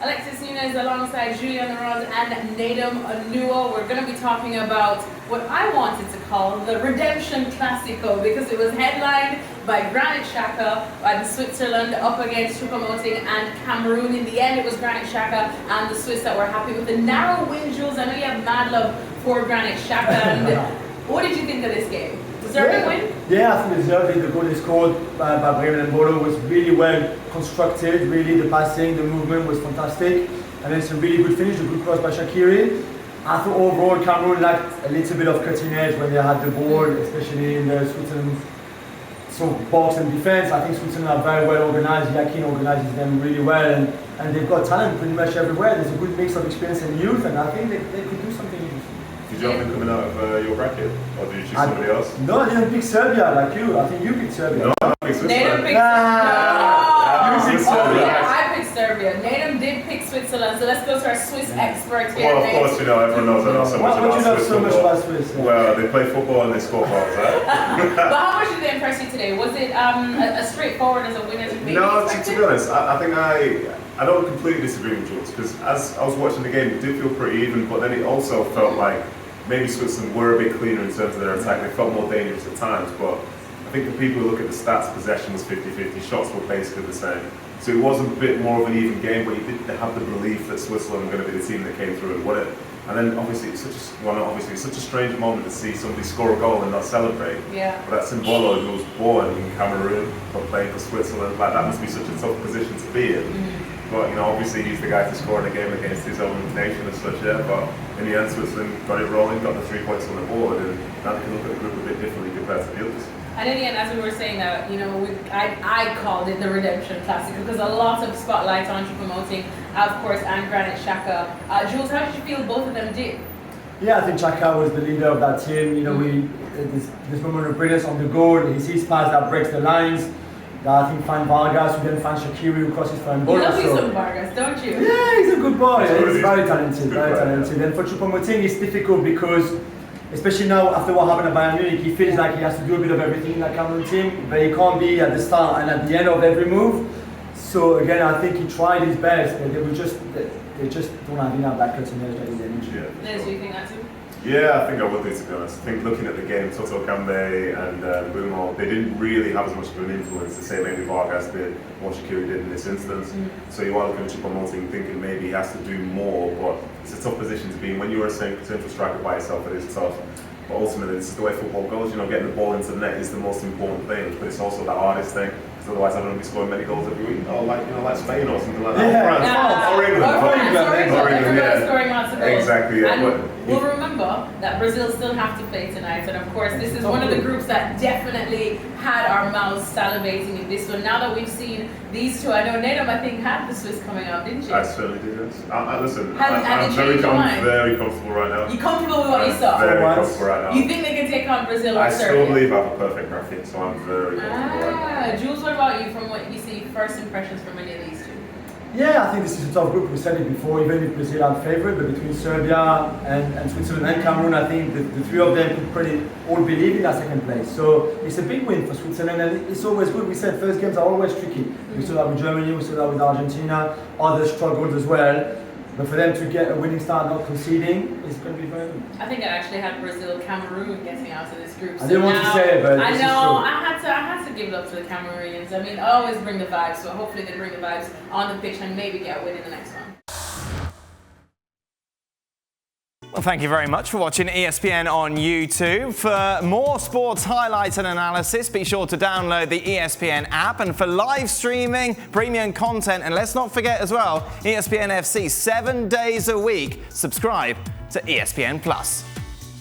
Alexis Nunes alongside Julien and Nedum Onuoha. We're going to be talking about what I wanted to call the Redemption Classico, because it was headlined by Granit Xhaka and Switzerland up against choupo-moting and Cameroon. In the end, it was Granit Xhaka and the Swiss that were happy with the narrow win. Jules, I know you have mad love for Granit Xhaka. And what did you think of this game? Deserving win? Yeah, I think deserving. The goal they scored by Embolo was really well constructed. Really, the passing, the movement was fantastic. And then it's a really good finish, a good cross by Shaqiri. I thought overall Cameroon lacked a little bit of cutting edge when they had the ball, especially in the Switzerland box and defence. I think Switzerland are very well organised. Yakin organises them really well, and they've got talent pretty much everywhere. There's a good mix of experience and youth, and I think they could do something interesting. Did you have them coming out of your bracket, or did you choose somebody else? No, I didn't pick Serbia like you. I think you picked Serbia. No, I picked Switzerland. Nedum picked Serbia. I picked Serbia. Nedum did pick Switzerland, so let's go to our Swiss expert here. Well, of course, everyone knows I know so much about Swiss football. Swiss? Yeah. Well, they play football and they score goals, right? But how much did they impress you today? Was it as straightforward as a win as you maybe expected? To be honest, I think I don't completely disagree with Jules, because as I was watching the game, it did feel pretty even, but then it also felt like maybe Switzerland were a bit cleaner in terms of their attack. They felt more dangerous at times, but I think for people who look at the stats, possession was 50-50, shots were basically the same. So it was a bit more of an even game, but you did have the belief that Switzerland were going to be the team that came through and won it. And then obviously it's such a strange moment to see somebody score a goal and not celebrate. Yeah. But that's Embolo, who was born in Cameroon but playing for Switzerland. Like, that must be such a tough position to be in. But obviously he's the guy to score in a game against his own nation as such, yeah. But in the end, Switzerland got it rolling, got the 3 points on the board, and now they can look at the group a bit differently compared to the others. And in the end, as we were saying that, I called it the Redemption Classic because a lot of spotlight on choupo-moting, of course, and Granit Xhaka. Jules, how did you feel both of them did? Yeah, I think Xhaka was the leader of that team. This moment of brilliance on the goal. He sees pass that breaks the lines. I think find Vargas, who then finds Shaqiri, who crosses for Embolo. You love you some Vargas, don't you? Yeah, he's a good boy. He's very talented, very talented. And for choupo-moting, it's difficult because, especially now after what happened at Bayern Munich, he feels like he has to do a bit of everything in that Cameroon team, but he can't be at the start and at the end of every move. So again, I think he tried his best, but they just don't have enough that cutting edge that they need. Liz, do you think that too? Yeah, I think I would do, to be honest. I think looking at the game, Toto Kambe and Bumo, they didn't really have as much of an influence to say maybe Vargas did, what Shaqiri did in this instance. So you are looking at choupo-moting thinking maybe he has to do more, but it's a tough position to be in. When you're a central striker by yourself, it is tough. But ultimately, this is the way football goes. Getting the ball into the net is the most important thing, but it's also the hardest thing. Because otherwise, I don't be scoring many goals every week. Like Spain or something like that. Yeah. Or England. Everybody's scoring lots of goals. Exactly. Yeah. And we'll remember that Brazil still have to play tonight, and of course, this is one of the groups that definitely had our mouths salivating in this one. Now that we've seen these two, I know Nedum, I think, had the Swiss coming up, didn't you? I certainly did. Yes. Listen, I'm very comfortable right now. You comfortable with what you saw? Very comfortable right now. You think they can take on Brazil or Serbia? I still believe I have a perfect graphic, so I'm very comfortable right now. Jules, what about you from what you see, first impressions from any of these two? Yeah, I think this is a tough group. We said it before, even if Brazil are favourite, but between Serbia and Switzerland and Cameroon, I think the three of them could pretty all believe in that second place. So it's a big win for Switzerland, and it's always good. We said first games are always tricky. We saw that with Germany, we saw that with Argentina, others struggled as well. But for them to get a winning start, not conceding, is going to be very good. I think I actually had Brazil-Cameroon getting out of this group. I didn't want to say it, but I know, I had to give it up to the Cameroonians. I mean, I always bring the vibes, so hopefully they bring the vibes on the pitch and maybe get a win in the next one. Well, thank you very much for watching ESPN on YouTube. For more sports highlights and analysis, be sure to download the ESPN app. And for live streaming, premium content, and let's not forget as well, ESPN FC 7 days a week. Subscribe to ESPN+.